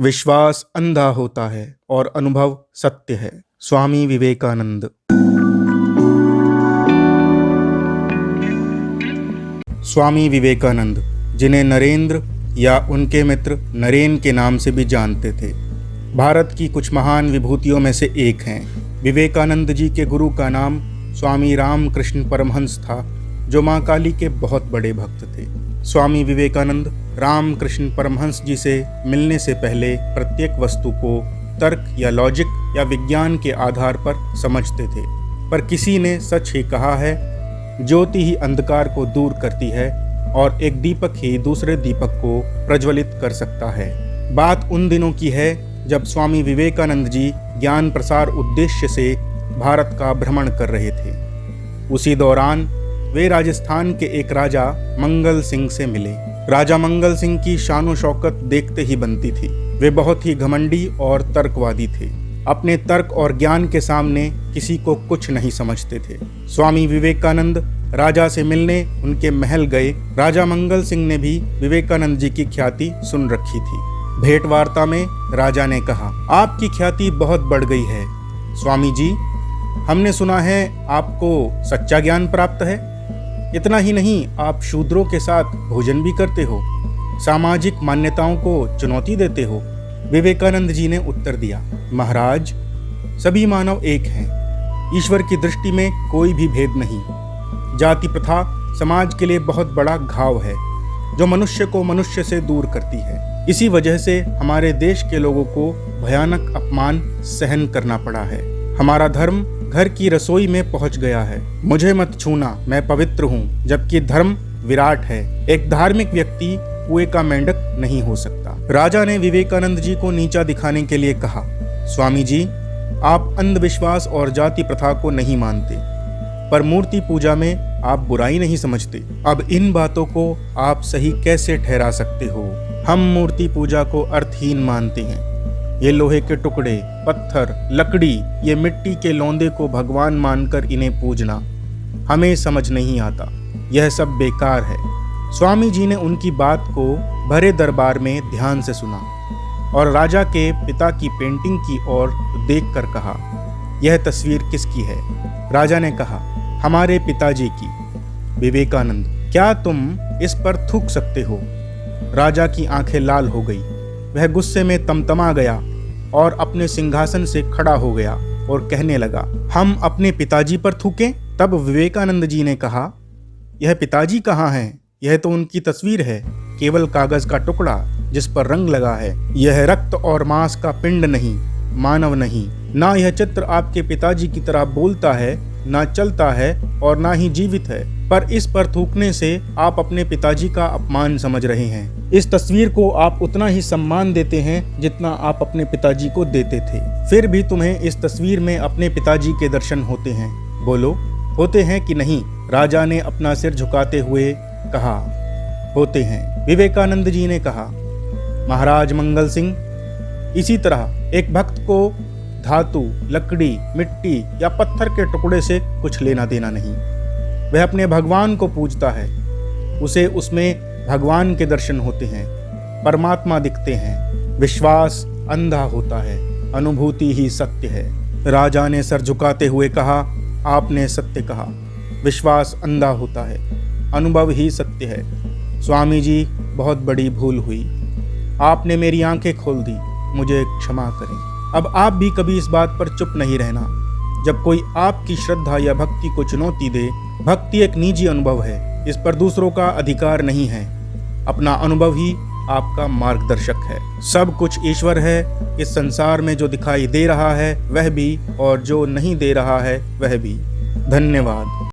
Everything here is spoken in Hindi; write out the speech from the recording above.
विश्वास अंधा होता है और अनुभव सत्य है। स्वामी विवेकानंद। स्वामी विवेकानंद, जिन्हें नरेंद्र या उनके मित्र नरेन के नाम से भी जानते थे, भारत की कुछ महान विभूतियों में से एक हैं। विवेकानंद जी के गुरु का नाम स्वामी रामकृष्ण परमहंस था, जो माँ काली के बहुत बड़े भक्त थे। स्वामी विवेकानंद रामकृष्ण परमहंस जी से मिलने से पहले प्रत्येक वस्तु को तर्क या लॉजिक या विज्ञान के आधार पर समझते थे, पर किसी ने सच ही कहा है, ज्योति ही अंधकार को दूर करती है और एक दीपक ही दूसरे दीपक को प्रज्वलित कर सकता है। बात उन दिनों की है जब स्वामी विवेकानंद जी ज्ञान प्रसार उद्देश्य से भारत का भ्रमण कर रहे थे। उसी दौरान वे राजस्थान के एक राजा मंगल सिंह से मिले। राजा मंगल सिंह की शानो शौकत देखते ही बनती थी। वे बहुत ही घमंडी और तर्कवादी थे। अपने तर्क और ज्ञान के सामने किसी को कुछ नहीं समझते थे। स्वामी विवेकानंद राजा से मिलने उनके महल गए। राजा मंगल सिंह ने भी विवेकानंद जी की ख्याति सुन रखी थी। भेंट वार्ता में राजा ने कहा, आपकी ख्याति बहुत बढ़ गई है स्वामी जी। हमने सुना है आपको सच्चा ज्ञान प्राप्त है। इतना ही नहीं, आप शूद्रों के साथ भोजन भी करते हो, सामाजिक मान्यताओं को चुनौती देते हो। विवेकानंद जी ने उत्तर दिया, महाराज, सभी मानव एक हैं। ईश्वर की दृष्टि में कोई भी भेद नहीं। जाति प्रथा समाज के लिए बहुत बड़ा घाव है, जो मनुष्य को मनुष्य से दूर करती है। इसी वजह से हमारे देश के लोगों को भयानक अपमान सहन करना पड़ा है। हमारा धर्म घर की रसोई में पहुंच गया है। मुझे मत छूना, मैं पवित्र हूँ, जबकि धर्म विराट है। एक धार्मिक व्यक्ति कुएं का मेंढक नहीं हो सकता। राजा ने विवेकानंद जी को नीचा दिखाने के लिए कहा, स्वामी जी, आप अंधविश्वास और जाति प्रथा को नहीं मानते, पर मूर्ति पूजा में आप बुराई नहीं समझते। अब इन बातों को आप सही कैसे ठहरा सकते हो? हम मूर्ति पूजा को अर्थहीन मानते हैं। ये लोहे के टुकड़े, पत्थर, लकड़ी, ये मिट्टी के लौंदे को भगवान मानकर इन्हें पूजना हमें समझ नहीं आता। यह सब बेकार है। स्वामी जी ने उनकी बात को भरे दरबार में ध्यान से सुना और राजा के पिता की पेंटिंग की ओर देखकर कहा, यह तस्वीर किसकी है? राजा ने कहा, हमारे पिताजी की। विवेकानंद, क्या तुम इस पर थूक सकते हो? राजा की आंखें लाल हो गई। वह गुस्से में तमतमा गया और अपने सिंहासन से खड़ा हो गया और कहने लगा, हम अपने पिताजी पर थूकें? तब विवेकानंद जी ने कहा, यह पिताजी कहाँ हैं? यह तो उनकी तस्वीर है, केवल कागज का टुकड़ा जिस पर रंग लगा है। यह रक्त और मांस का पिंड नहीं, मानव नहीं। ना यह चित्र आपके पिताजी की तरह बोलता है, ना चलता है और ना ही जीवित है, पर इस पर थूकने से आप अपने पिताजी का अपमान समझ रहे हैं। इस तस्वीर को आप उतना ही सम्मान देते हैं जितना आप अपने पिताजी को देते थे। फिर भी तुम्हें इस तस्वीर में अपने पिताजी के दर्शन होते हैं। बोलो, होते हैं कि नहीं? राजा ने अपना सिर झुकाते हुए कहा, होते हैं। विवेकानंद जी ने कहा, महाराज मंगल सिंह, इसी तरह एक भक्त को धातु, लकड़ी, मिट्टी या पत्थर के टुकड़े से कुछ लेना देना नहीं। वह अपने भगवान को पूजता है, उसे उसमें भगवान के दर्शन होते हैं, परमात्मा दिखते हैं। विश्वास अंधा होता है, अनुभूति ही सत्य है। राजा ने सर झुकाते हुए कहा, आपने सत्य कहा। विश्वास अंधा होता है, अनुभव ही सत्य है। स्वामी जी, बहुत बड़ी भूल हुई। आपने मेरी आंखें खोल दी, मुझे क्षमा करें। अब आप भी कभी इस बात पर चुप नहीं रहना। जब कोई आपकी श्रद्धा या भक्ति को चुनौती दे, भक्ति एक निजी अनुभव है, इस पर दूसरों का अधिकार नहीं है। अपना अनुभव ही आपका मार्गदर्शक है। सब कुछ ईश्वर है। इस संसार में जो दिखाई दे रहा है वह भी, और जो नहीं दे रहा है वह भी। धन्यवाद।